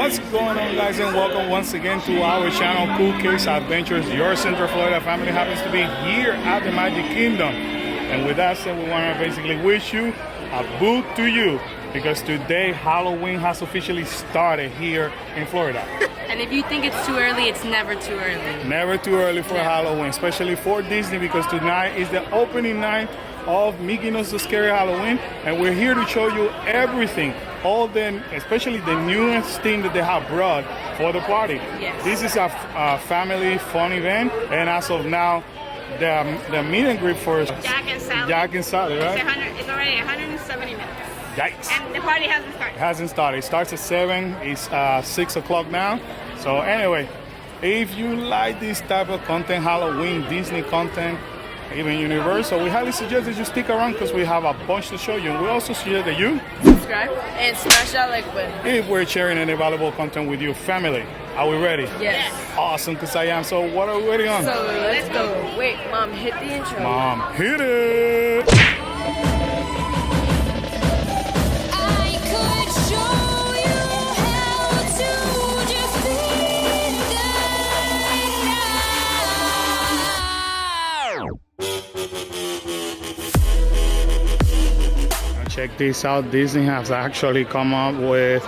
What's going on, guys, and welcome once again to our channel, Cool Kids Adventures. Your Central Florida family happens to be here at the Magic Kingdom. And with that said, we want to basically wish you a boo to you, because today Halloween has officially started here in Florida. And if you think it's too early, it's never too early. Never too early for Halloween, especially for Disney, because tonight is the opening night of Mickey Knows the Scary Halloween, and we're here to show you everything, all the, especially the newest thing that they have brought for the party. Yes. This is a family fun event, and as of now, the meet and greet for Jack and Sally. Jack and Sally, right? It's already 170 minutes. Yikes. And the party hasn't started. It hasn't started. It starts at 7. It's 6 o'clock now. So anyway, if you like this type of content, Halloween, Disney content, even Universal, we highly suggest that you stick around because we have a bunch to show you. And we also suggest that you Subscribe and smash that like button if we're sharing any valuable content with your family. Are we ready? Yes. Awesome, because I am. So what are we waiting on? So let's go. Wait, Mom, hit the intro. Mom, hit it! Check this out. Disney has actually come up with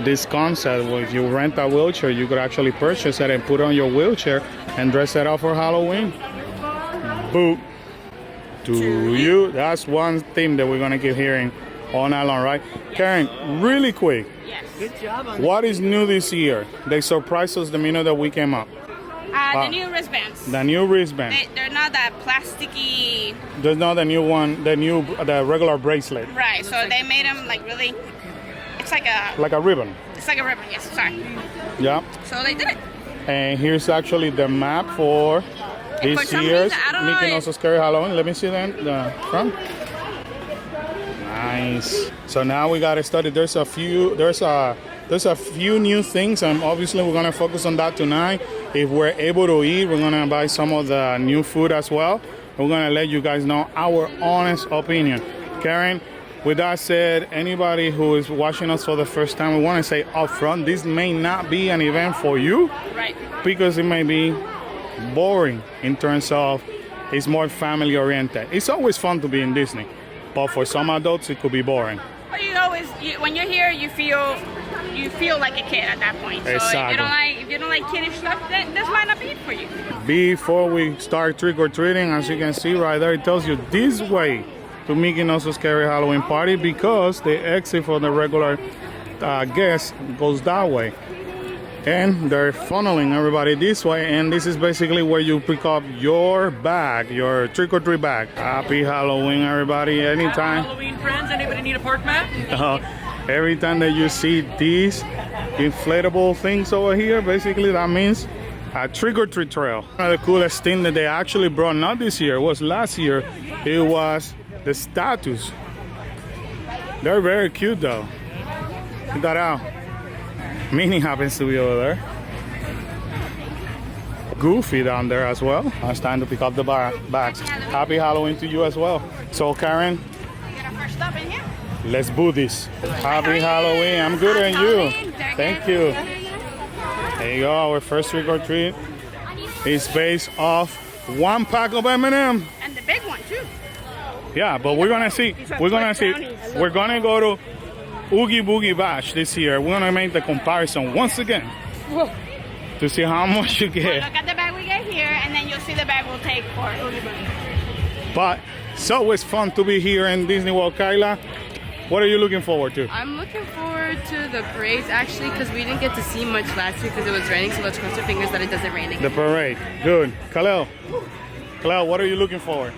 this concept where if you rent a wheelchair, you could actually purchase it and put it on your wheelchair and dress it up for Halloween. Boo to you. That's one thing that we're going to keep hearing all night long, right? Yes. Karen, really quick. Yes. Good job. What is new this year? They surprised us the minute that we came up. The new wristbands. The new wristband. They're not that plasticky. There's not the new one, the regular bracelet. Right, so they made them like really, it's like a ribbon. It's like a ribbon, yes, sorry. Yeah. So they did it. And here's actually the map for this year's Mickey Knows the Scary Halloween. Let me see the front. Nice. So now we got to study. There's a few new things, and obviously we're gonna focus on that tonight. If we're able to eat, we're gonna buy some of the new food as well. We're gonna let you guys know our honest opinion. Karen, with that said, anybody who is watching us for the first time, we want to say up front, this may not be an event for you. Right. Because it may be boring in terms of it's more family oriented. It's always fun to be in Disney, but for some adults it could be boring. But when you're here, you feel like a kid at that point. So Exactly. if you don't like kiddish stuff, then this might not be it for you. Before we start trick-or-treating, as you can see right there, it tells you this way to Mickey Knows the Scary Halloween party, because the exit for the regular guests goes that way. And they're funneling everybody this way, and this is basically where you pick up your bag, your trick-or-treat bag. Happy Halloween, everybody. Anytime. Happy Halloween, friends. Anybody need a park mat? Every time that you see these inflatable things over here, basically that means a trick-or-treat trail. One of the coolest thing that they actually brought, not this year, it was last year, it was the statues. They're very cute though. Check that out. Minnie happens to be over there. Goofy down there as well. It's time to pick up the bags. Happy Halloween to you as well. So Karen, Get our first stop in here. let's boo this. Happy Halloween. I'm good and you. Thank you. There you go. Our first trick or treat is based off 1 pack of M&M. And the big one too. Yeah, but we're gonna see. We're gonna go to Oogie Boogie Bash this year. We're gonna make the comparison once again to see how much you get. Look at the bag we get here, and then you'll see the bag we'll take for it. But it's always fun to be here in Disney World. Kyla, what are you looking forward to? I'm looking forward to the parades actually, because we didn't get to see much last year because it was raining. So let's cross our fingers that it doesn't rain again. The parade. Good. Khalil, what are you looking for?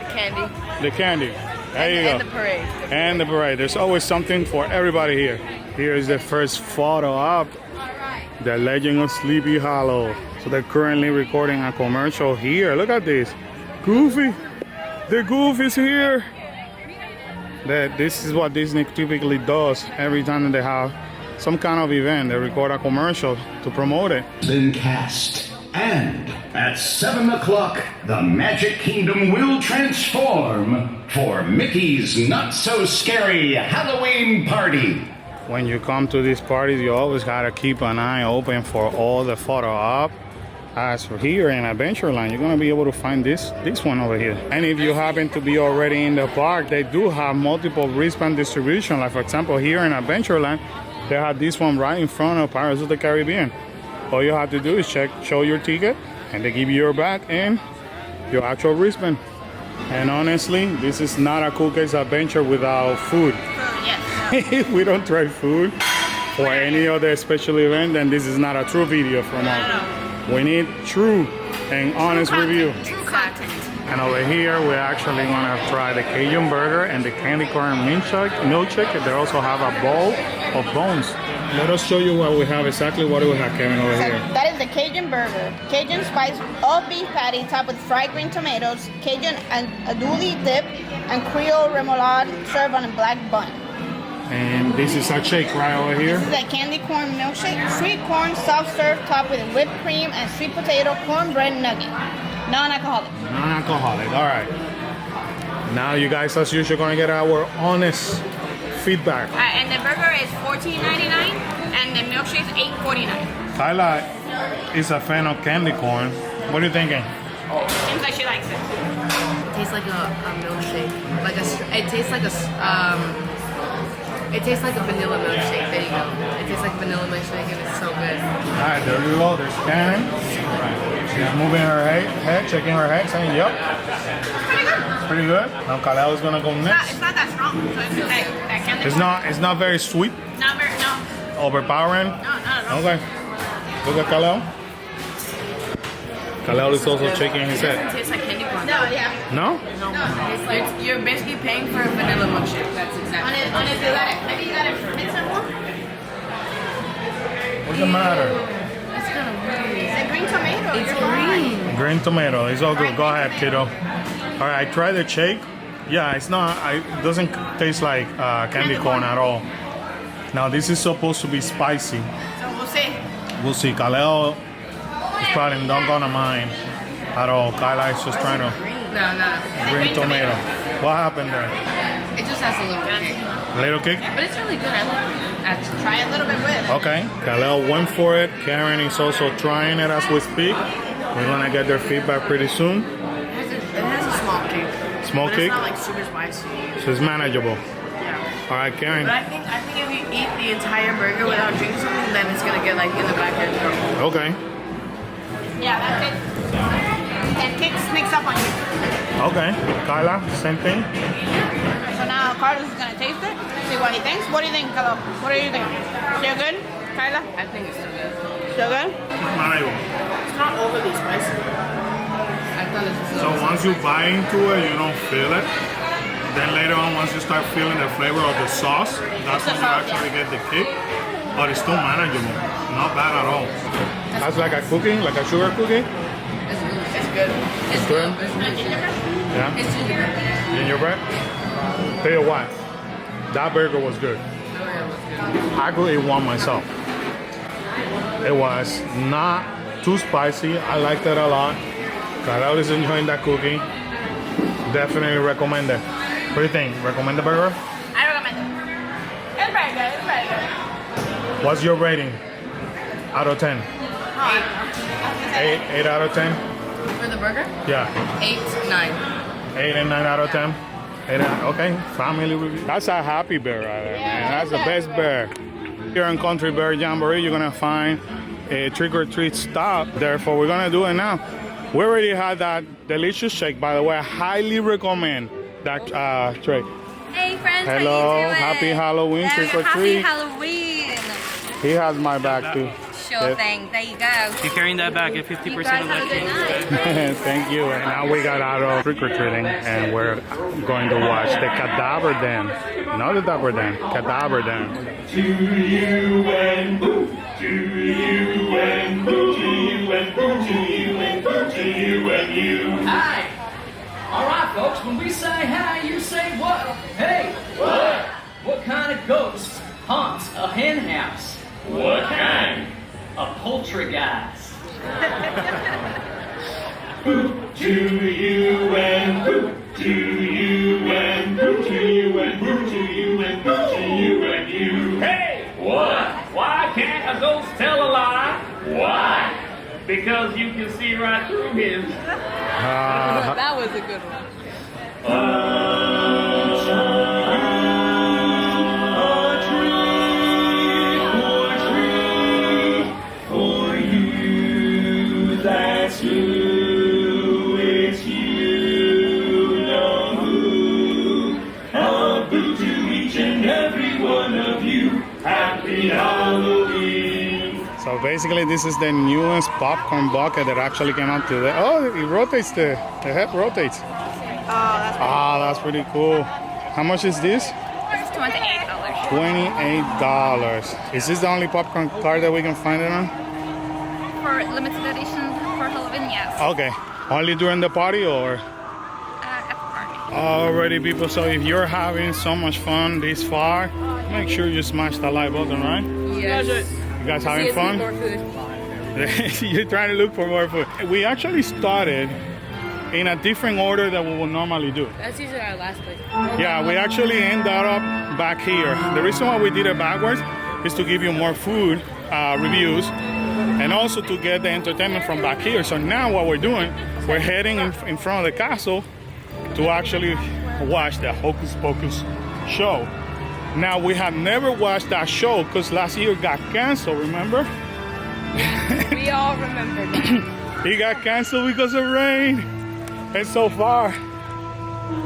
Candy. The candy. There you go. And the parade. And the parade. There's always something for everybody here. Here is the first photo of The Legend of Sleepy Hollow. So they're currently recording a commercial here. Look at this. Goofy. The Goofy's here. This is what Disney typically does every time that they have some kind of event. They record a commercial to promote it. Been cast. And at 7 o'clock, the Magic Kingdom will transform for Mickey's Not So Scary Halloween Party. when you come to these parties, you always gotta keep an eye open for all the photo op. As for here in Adventureland, you're gonna be able to find this one over here. And if you happen to be already in the park, they do have multiple wristband distribution. Like for example, here in Adventureland, they have this one right in front of Pirates of the Caribbean. All you have to do is show your ticket, and they give you your bag and your actual wristband. And honestly, this is not a cool case adventure without food. Yes. If we don't try food for any other special event, then this is not a true video from us. We need true and honest review. True content. And over here, we're actually gonna try the Cajun burger and the candy corn milkshake. They also have a bowl of bones. Let us show you what we have, exactly what do we have, Kevin, over here. That is the Cajun burger. Cajun spice all beef patty topped with fried green tomatoes, Cajun and andouille dip, and Creole remoulade served on a black bun. And this is a shake right over here. This is a candy corn milkshake, sweet corn soft serve topped with whipped cream and sweet potato cornbread nugget. Non-alcoholic. Non-alcoholic, all right. Now you guys, as usual, gonna get our honest feedback. And the burger is $14.99 and the milkshake is $8.49. Starlight is a fan of candy corn. What are you thinking? Seems like she likes it. It tastes like a milkshake. It tastes like a vanilla milkshake. There you go. It tastes like vanilla milkshake and it's so good. All right, there you go. There's Karen. She's moving her head, checking her head, saying, yep. It's pretty good. Now Kaleo is gonna go next. It's not that strong. So it's like that candy It's not very sweet, Not very, no. overpowering. No, not at all. Okay. Look at Kaleo. Kaleo is also shaking his It head. tastes like candy corn. No, yeah. No? It's like you're basically paying for a vanilla milkshake. That's exactly. On it, you got it. Maybe you got to mix it more. What's the matter? It's kind of weird. The green tomato. It's you're fine. green. Green tomato. It's all good. Go ahead, kiddo. All right, I tried the shake. Yeah, it's not. It doesn't taste like candy corn at all. Now this is supposed to be spicy. So we'll see. We'll see. Kaleo is probably not gonna mind at all. Kyla is just trying to No. green tomato. What happened there? It just has a little kick. Little kick? But it's really good. I like it. Actually. Try a little bit with. Okay. Kaleo went for it. Karen is also trying it as we speak. We're gonna get their feedback pretty soon. It has a small kick. Small But kick, it's not like super spicy. so it's manageable. Yeah. All right, Karen. But I think if you eat the entire burger without drinking something, then it's gonna get like in the back of your throat. Okay. Yeah, that's it. And kick sneaks up on you. Okay. Kyla, same thing. So now Carlos is gonna taste it. See what he thinks. What do you think, Carlos? What do you think? Still good, Kyla? I think it's still good. Still good? Manageable. It's not overly spicy. I thought it was. So once you bite into it, you don't feel it. Then later on, once you start feeling the flavor of the sauce, that's when you actually get the kick. But it's still manageable. Not bad at all. That's like a cookie, like a sugar cookie. It's good. It's good. It's gingerbread. Yeah. It's gingerbread. Gingerbread. Tell you what, that burger was good. I could eat one myself. It was not too spicy. I liked it a lot. Carol is enjoying that cookie. Definitely recommend it. What do you think? Recommend the burger? I recommend it. It's very good. It's very good. What's your rating out of 10? 8 out of 10? For the burger? Yeah. 8, 9. 8 and 9 out of 10? 8 out, okay, family review. That's a happy bear right there, man. That's the best bear. Here in Country Bear Jamboree, you're gonna find a trick-or-treat stop. Therefore, we're gonna do it now. We already had that delicious shake, by the way. I highly recommend that tray. Hey friends, Hello, how you doing? happy Halloween, Yeah, trick or happy treat. Halloween. He has my back too. Sure thing. There you go. You're carrying that back at 50% You guys of have a that. good night. Thank you. And now we got out of trick-or-treating and we're going to watch the Cadaver Den. Not the Dapper Den, Cadaver Den. To you and boo, to you and boo, to you and boo, to you and boo, to you and you. Hi. All right, folks, when we say hi, you say what? Hey. What? What kind of ghost haunts a hen house? What kind? A poltergeist. Boo, to you and boo, to you and boo, to you and boo, to you and boo, to you and you. Hey! ghost tell a lie. Why? Because you can see right through him. That was a good one. For you, that's who, it's you know who. A boo to each and every one of you. Happy Halloween. So basically, this is the newest popcorn bucket that actually came out today. Oh, it rotates, the head rotates. That's pretty cool. How much is this? It's $28. $28. Is this the only popcorn card that we can find it on? For limited edition for Halloween, yes. Okay. Only during the party or? At the party. Alrighty, people. So if you're having so much fun this far, make sure you smash the like button, right? Yes. You guys having See, fun? more food. You're trying to look for more food. We actually started in a different order than we would normally do. That's usually our last place. Yeah, we actually ended up back here. The reason why we did it backwards is to give you more food reviews and also to get the entertainment from back here. So now what we're doing, we're heading in front of the castle to actually watch the Hocus Pocus show. Now, we have never watched that show because last year it got canceled, remember? We all remember that. It got canceled because of rain. And so far,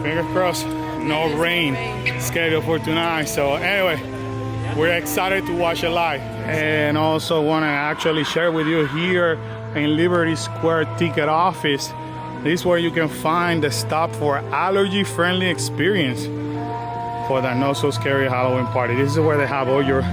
fingers crossed, no rain scheduled for tonight. So anyway, we're excited to watch it live. And also want to actually share with you here in Liberty Square ticket office. This is where you can find the stop for allergy-friendly experience for the not so scary Halloween party. This is where they have all your,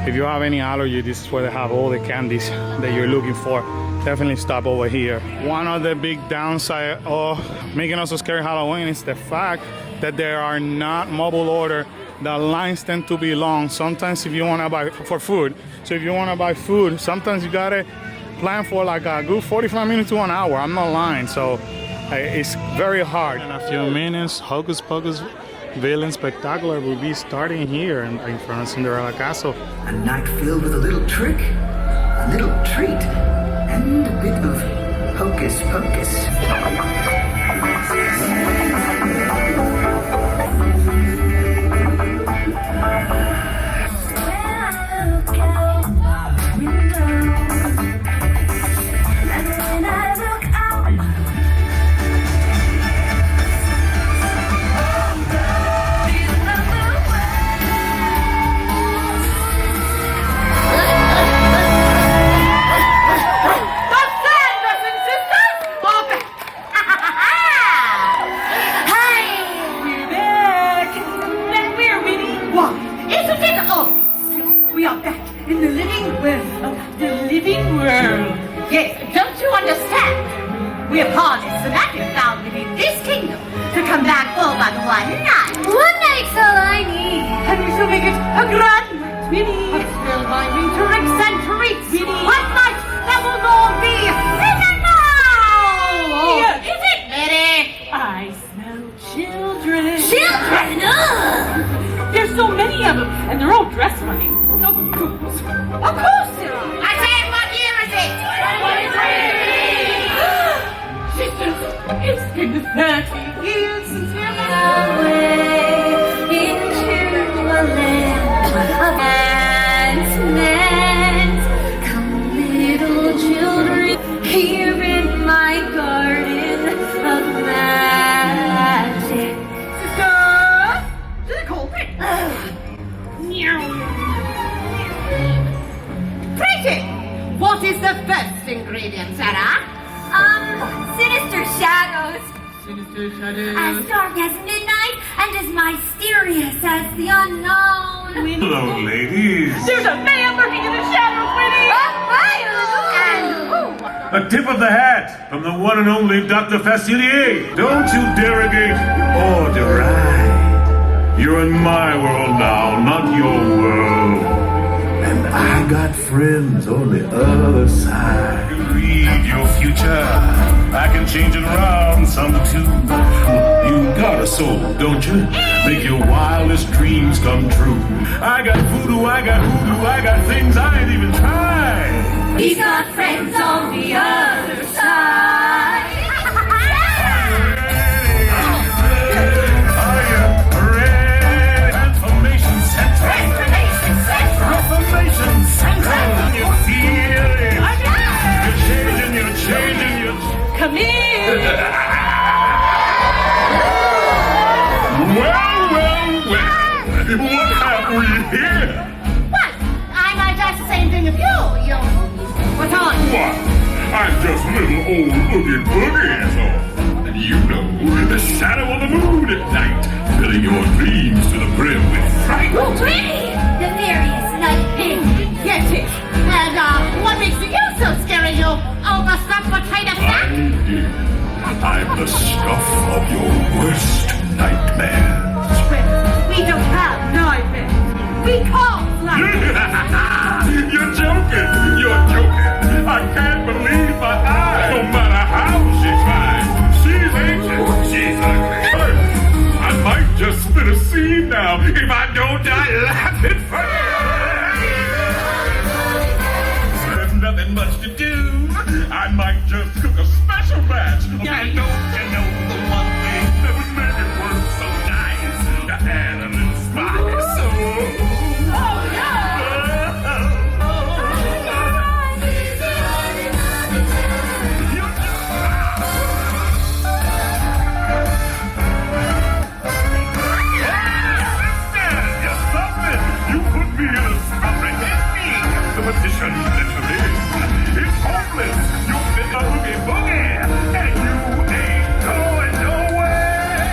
if you have any allergy, this is where they have all the candies that you're looking for. Definitely stop over here. One of the big downside of making us so scary Halloween is the fact that there are not mobile order. The lines tend to be long. Sometimes if you want to buy for food, so if you want to buy food, sometimes you gotta plan for like a good 45 minutes to an hour. I'm not lying. So it's very hard. In a few minutes, Hocus Pocus Villain Spectacular will be starting here in front of Cinderella Castle. A night filled with a little trick, a little treat, and a bit of hocus pocus. What is the first ingredient, Sarah? Sinister shadows. Sinister shadows. As dark as midnight and as mysterious as the unknown. Hello, ladies. There's a man lurking in the shadows, Winnie! A tip of the hat from the one and only Dr. Facilier. Don't you derogate or deride. You're in my world now, not your world. And I got friends on the other side. Read your future. I can change it around some too. You got a soul, don't you? Make your wildest dreams come true. I got voodoo, I got hoodoo, I got things I ain't even tried. He's got friends on the other side. Transformation Central. Reformation Central. You feel it. You're changing, Come here. Well. What have we here? What? I might ask the same thing of you. What's on? What? I'm just little old Oogie Boogie, is all. And you know, the shadow of the moon at night, filling your dreams to the brim with fright. Oh, pretty! The furious night pig. Yes, it. And what makes you so scary, you overstuffed potato sack? I'm the stuff of your worst nightmares. We don't have nightmares. We cause nightmares. You're joking. I can't believe my eyes. No matter how she tries, she's ancient. She's ugly. I might just spit a seed now. If I don't die laughing first. There's nothing much to do. I might just cook a special batch. And don't you know the one thing that would make it work so nice? To add a little spice. Competition, literally. It's hopeless. You've been a Oogie Boogie, and you ain't going nowhere.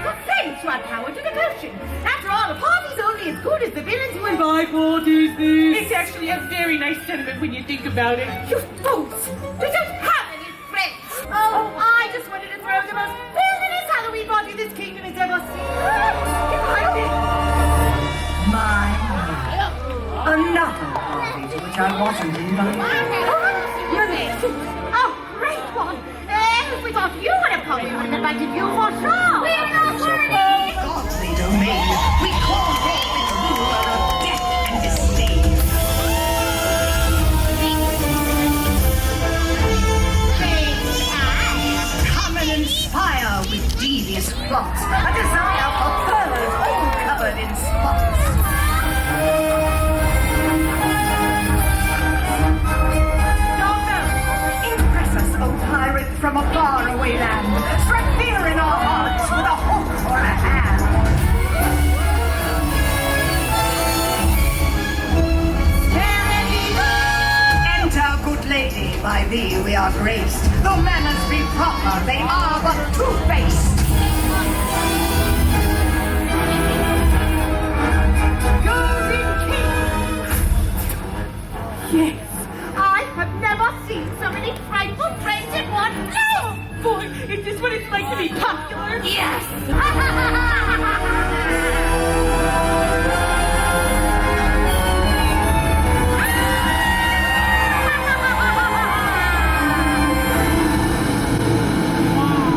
Well, thanks, Rod Power to the potion. After all, a party's only as good as the villains who invite parties. It's actually a very nice sentiment when you think about it. You fools! You don't have any friends! Oh, I just wanted to throw the most villainous Halloween party this kingdom has ever seen. Get behind me! Another party to which I wasn't invited. Oh, great one! If we thought you would have come, we would have invited you for sure! We're not worried! Godly domain, we call forth the ruler of death and disdain. Come and inspire with devious plots, a desire for furs all covered in spots. From a faraway land, strike fear in our hearts with a hook or a hand. Enter, good lady, by thee we are graced. Though manners be proper, they are but two-faced. Yes, I have never seen so many frightful friends at once. Oh, boy, is this what it's like to be popular? Yes!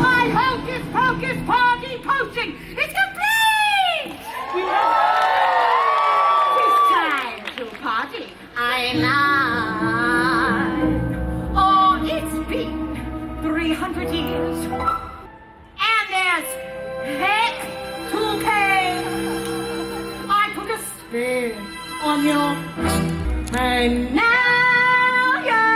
My Hocus Pocus party potion is complete! It's time to party. I lied. Oh, it's been 300 years. And there's heck to pay. I took a spin on you. And now you're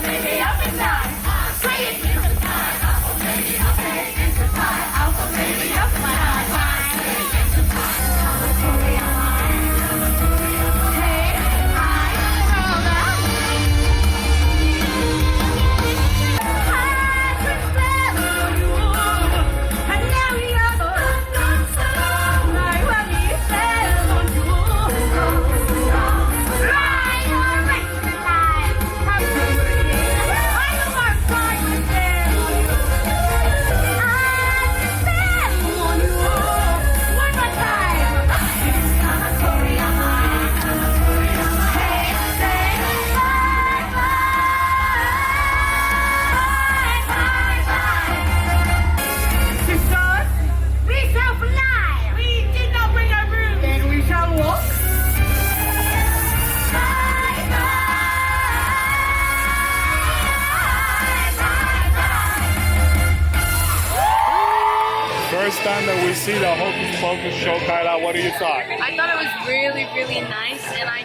Baby, up and down. first time that we see the Hocus Pocus show, Kyla, what do you thought? I thought it was really, really nice, and I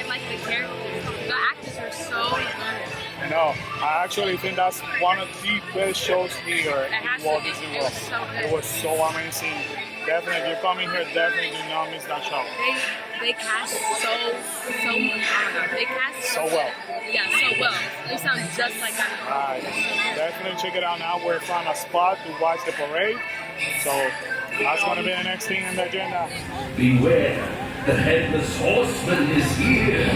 like the characters. The actors were so good. No, I actually think that's one of the best shows here It has in Walt to be. Disney It World. was so good. It was so amazing. Definitely, if you're coming here, definitely do not miss that show. They cast they cast So well. Yeah, so well. They sound just like that. Right. Definitely check it out now. We're found a spot to watch the parade. So that's going to be the next thing on the agenda. Beware, the headless horseman is here.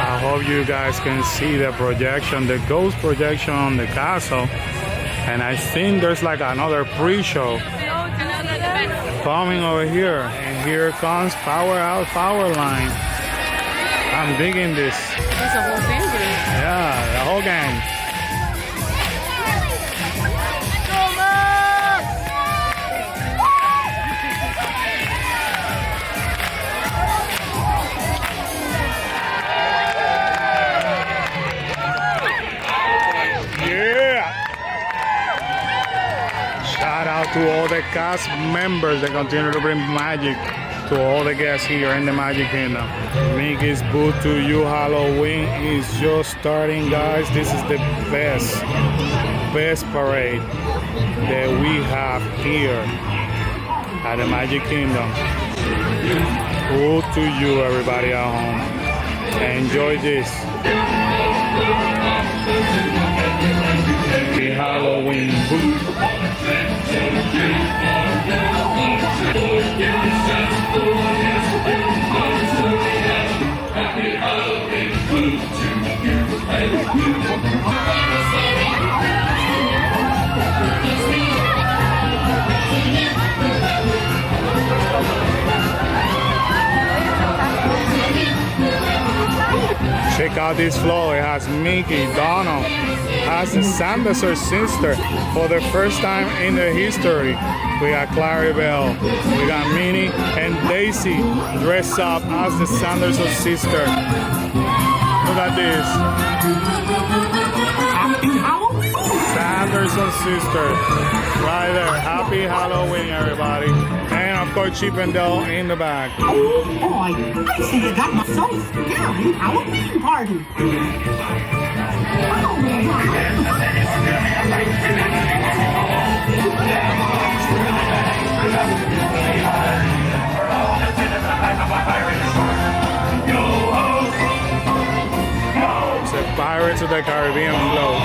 I hope you guys can see the projection, the ghost projection on the castle. And I think there's like another pre-show coming over here. And here comes Power Out Power Line. I'm digging this. There's a whole family. Yeah, the whole gang. Shout out to all the cast members that continue to bring magic to all the guests here in the Magic Kingdom. Mickey's Boo to You Halloween is just starting, guys. This is the best parade that we have here at the Magic Kingdom. Boo to you, everybody at home. Enjoy this. Happy Halloween, Boo. Happy Halloween, Boo, to you Check out this floor. It has Mickey, Donald, has the Sinister sister for the first time in the history. We got Clarabelle, we got Minnie and Daisy dressed up as the Sanderson sister. Look at this. Sanderson sister. Right there. Happy Halloween, everybody. And of course, Chip and Dale in the back. Oh boy, I see you got myself scary Halloween party. It's a Pirates of the Caribbean float.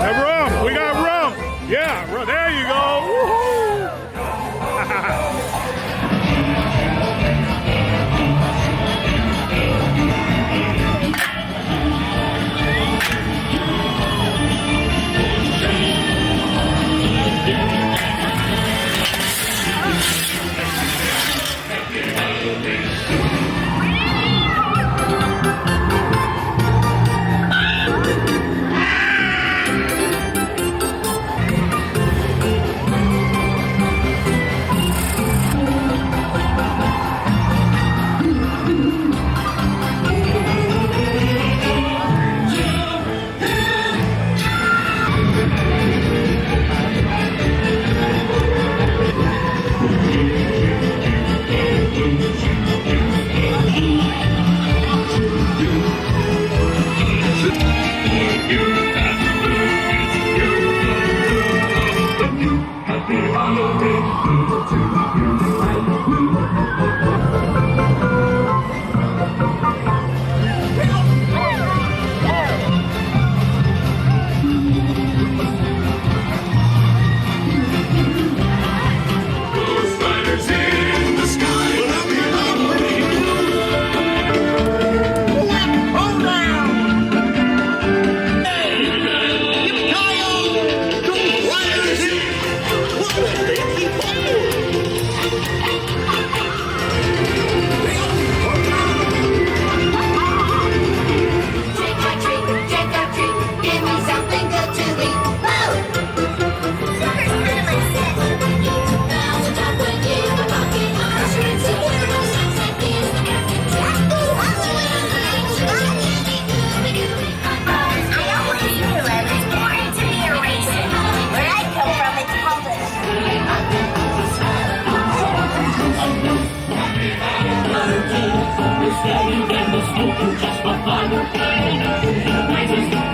The rum! We got rum! Yeah, there you go! Woohoo!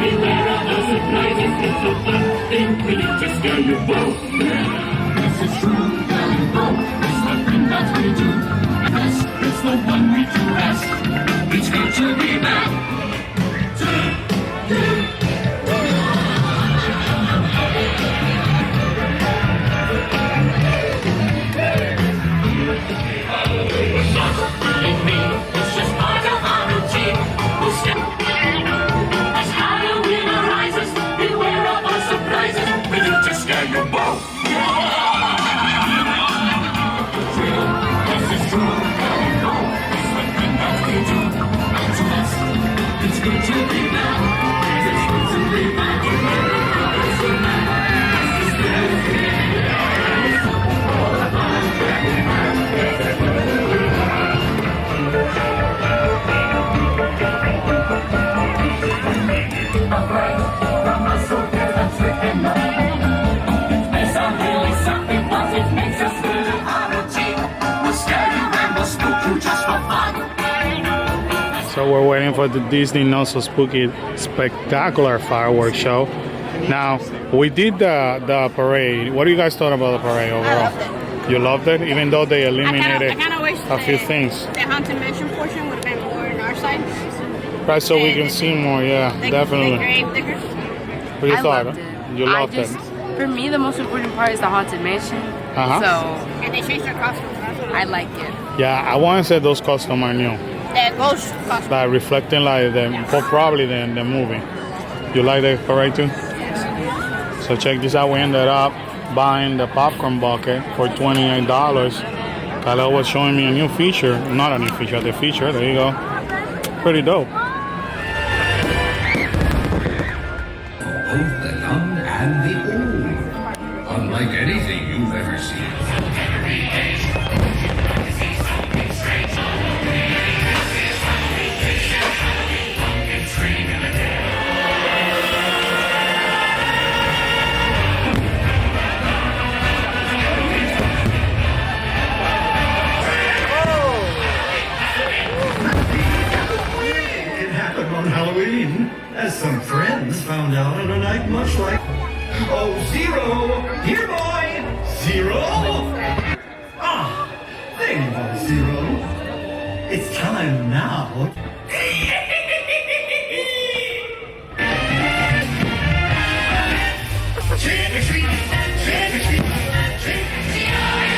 Beware of the surprises. It's a fun thing when you just scare you both. This is true, going both. It's the thing that we do. Yes, it's the one we do best. It's good to be back. It's just part of our routine. We'll step as Halloween arises. Beware of our surprises. We do just scare you both. This is true. It's the thing that we do. It's good to be back. It's good to be back. So we're waiting for the Disney Not So Spooky Spectacular fireworks show. Now, we did the parade. What do you guys thought about the parade overall? I loved it. You loved it, even though they eliminated I kinda wish a few things. The Haunted Mansion portion would have been more on our side. Right, so we can see more, yeah, definitely. What What you I thought? loved it. You loved it. For me, the most important part is the Haunted Mansion. Uh-huh. So And they changed their costumes. I like it. Yeah, I want to say those costumes are new. The ghost costume. Like reflecting like probably the movie. You like the parade too? So check this out. We ended up buying the popcorn bucket for $28. Kyle was showing me a new feature. Not a new feature, the feature. There you go. Pretty dope. Both the young and the old. Unlike anything you've ever seen. It happened on Halloween, as some friends found out on a night much like. Oh, Zero! Here, boy! Zero! Ah, there you are, Zero. It's time now. Trick or treat! Trick or treat! Trick or treat!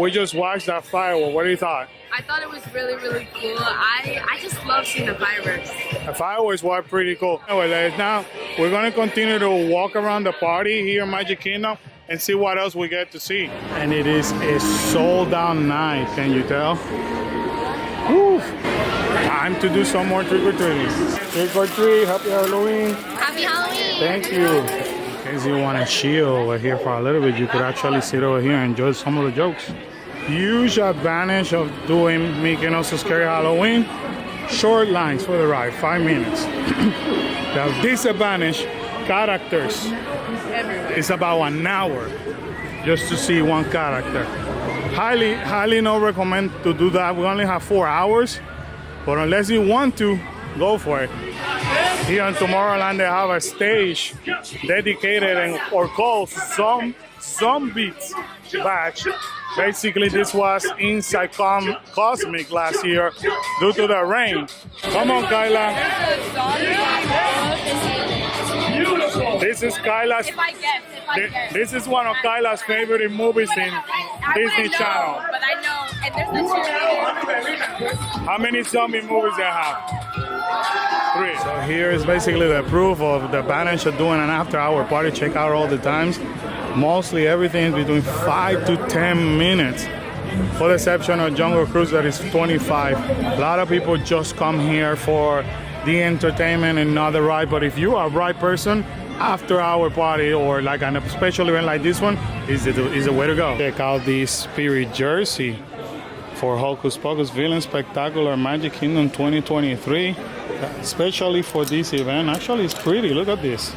we just watched that firework. What do you thought? I thought it was really, really cool. I just love seeing the fireworks. The fireworks were pretty cool. Anyway, now we're going to continue to walk around the party here in Magic Kingdom and see what else we get to see. And it is a sold out night, can you tell? Woo. Time to do some more trick-or-treating. Trick-or-treat, happy Halloween. Happy Halloween! Thank you. In case you want to chill over here for a little bit, you could actually sit over here and enjoy some of the jokes. Huge advantage of doing Mickey Not So Scary Halloween. Short lines for the ride, 5 minutes. The disadvantage, characters. It's about an hour just to see one character. Highly not recommend to do that. We only have 4 hours, but unless you want to, go for it. Here in Tomorrowland, they have a stage dedicated or called Some Beats Batch. Basically, this was inside Cosmic last year due to the rain. Come on, Kyla. This is Kyla's. This is one of Kyla's favorite movies in Disney Channel. But I know, and there's the How many zombie movies they have? 3. So here is basically the proof of the advantage of doing an after-hour party. Check out all the times. Mostly everything is between 5 to 10 minutes. For the exception of Jungle Cruise, that is 25. A lot of people just come here for the entertainment and not the ride. But if you are a ride person, after-hour party or like a special event like this one is the way to go. Check out the Spirit Jersey for Hocus Pocus Villain Spectacular Magic Kingdom 2023. Especially for this event. Actually, it's pretty. Look at this.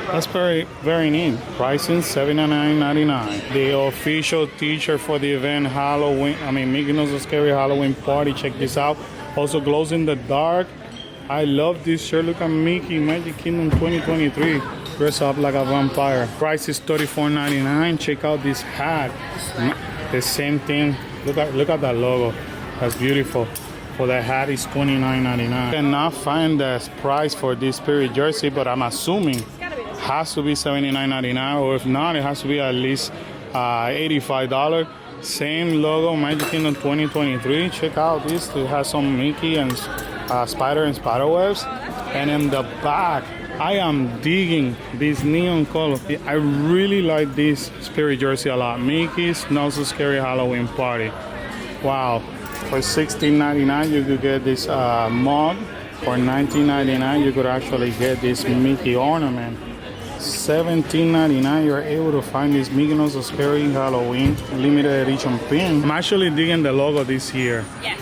That's very, very neat. Pricing $79.99. The official t-shirt for the event, Mickey Not So Scary Halloween Party. Check this out. Also glows in the dark. I love this shirt. Look at Mickey, Magic Kingdom 2023. Dress up like a vampire. Price is $34.99. Check out this hat. The same thing. Look at that logo. That's beautiful. For the hat is $29.99. I cannot find the price for this Spirit Jersey, but I'm assuming has to be $79.99, or if not, it has to be at least $85. Same logo, Magic Kingdom 2023. Check out this. It has some Mickey and spider and spiderwebs. And in the back, I am digging this neon color. I really like this Spirit Jersey a lot. Mickey's Not So Scary Halloween Party. Wow. For $16.99, you could get this mug. For $19.99, you could actually get this Mickey ornament. $17.99, you're able to find this Mickey Not So Scary Halloween limited edition pin. I'm actually digging the logo this year. Yes.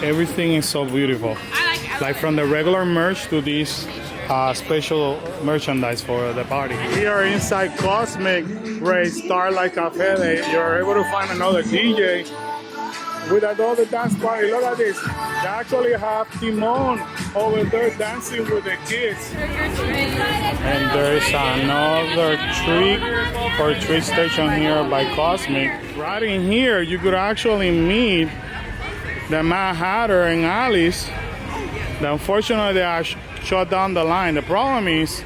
Everything is so beautiful. I like from the regular merch to this special merchandise for the party. Here inside Cosmic Starlight Café, you're able to find another DJ with another dance party. Look at this. They actually have Timon over there dancing with the kids. And there's another trick or treat station here by Cosmic. Right in here, you could actually meet the Mad Hatter and Alice. Unfortunately, they shut down the line. The problem is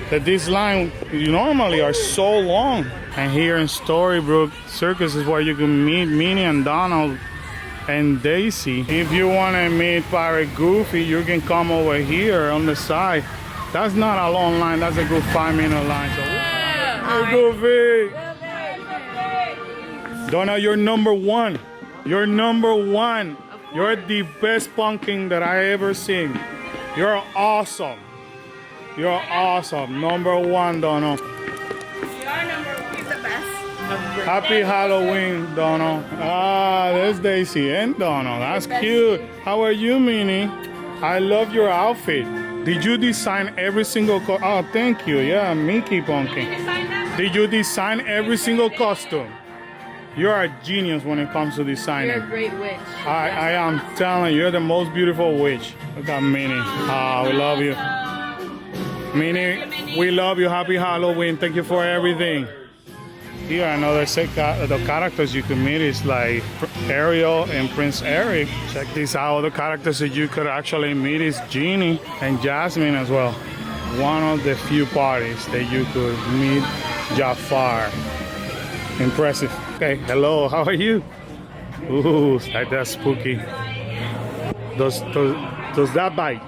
that this line normally are so long. And here in Storybrooke Circus is where you can meet Minnie and Donald and Daisy. If you want to meet Pirate Goofy, you can come over here on the side. That's not a long line. That's a good 5-minute line. So, hey, Goofy. Donna, you're number one. You're number one. You're the best pumpkin that I ever seen. You're awesome. You're awesome. Number one, Donna. Happy Halloween, Donald. There's Daisy and Donald. That's cute. How are you, Minnie? I love your outfit. Did you design every single oh, thank you. Yeah, Mickey Pumpkin. Did you design every single costume? You're a genius when it comes to designing. You're a great witch. I am telling you, you're the most beautiful witch. Look at Minnie. We love you. Minnie, we love you. Happy Halloween. Thank you for everything. Here, another set the characters you can meet is like Ariel and Prince Eric. Check this out. The characters that you could actually meet is Genie and Jasmine as well. One of the few parties that you could meet Jafar. Impressive. Okay, hello, how are you? Ooh, that's spooky. Does that bite?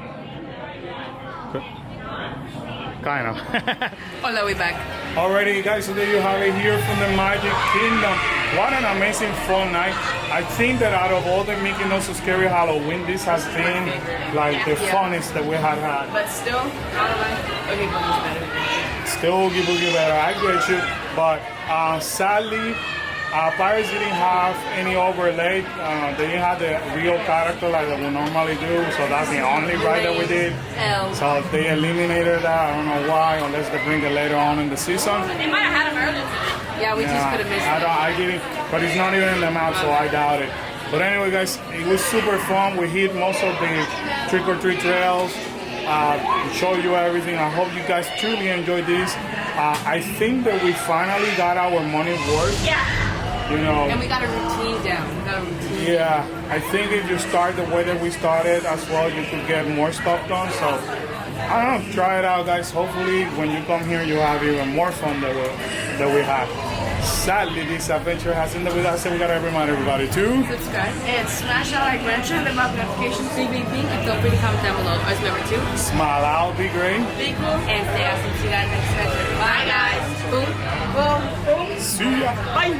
Kind of. Hola, we back. Alrighty, guys, so there you have it here from the Magic Kingdom. What an amazing fun night. I think that out of all the Mickey Mouse Scary Halloween, this has been like the funnest that we had had. But still, Oogie Boogie's better. Still Oogie Boogie better, I get you. But sadly, Pirates didn't have any overlay. They didn't have the real character like we normally do, so that's the only ride that we did. So they eliminated that. I don't know why, unless they bring it later on in the season. They might have had him earlier. Yeah, we just could have missed it. I didn't, but it's not even in the map, so I doubt it. But anyway, guys, it was super fun. We hit most of the trick-or-treat trails. Show you everything. I hope you guys truly enjoyed this. I think that we finally got our money worth. Yeah. You know. And we got a routine down. Yeah, I think if you start the way that we started as well, you could get more stuff done. So I don't know, try it out, guys. Hopefully, when you come here, you have even more fun than we had. Sadly, this adventure has ended with us, and we gotta remind everybody to subscribe and smash that like button and the bell notification so you and feel free to comment down below. As number 2, smile out, be great, be cool, and stay awesome. See you guys next adventure. Bye, guys. Boom, boom, boom. See ya. Bye.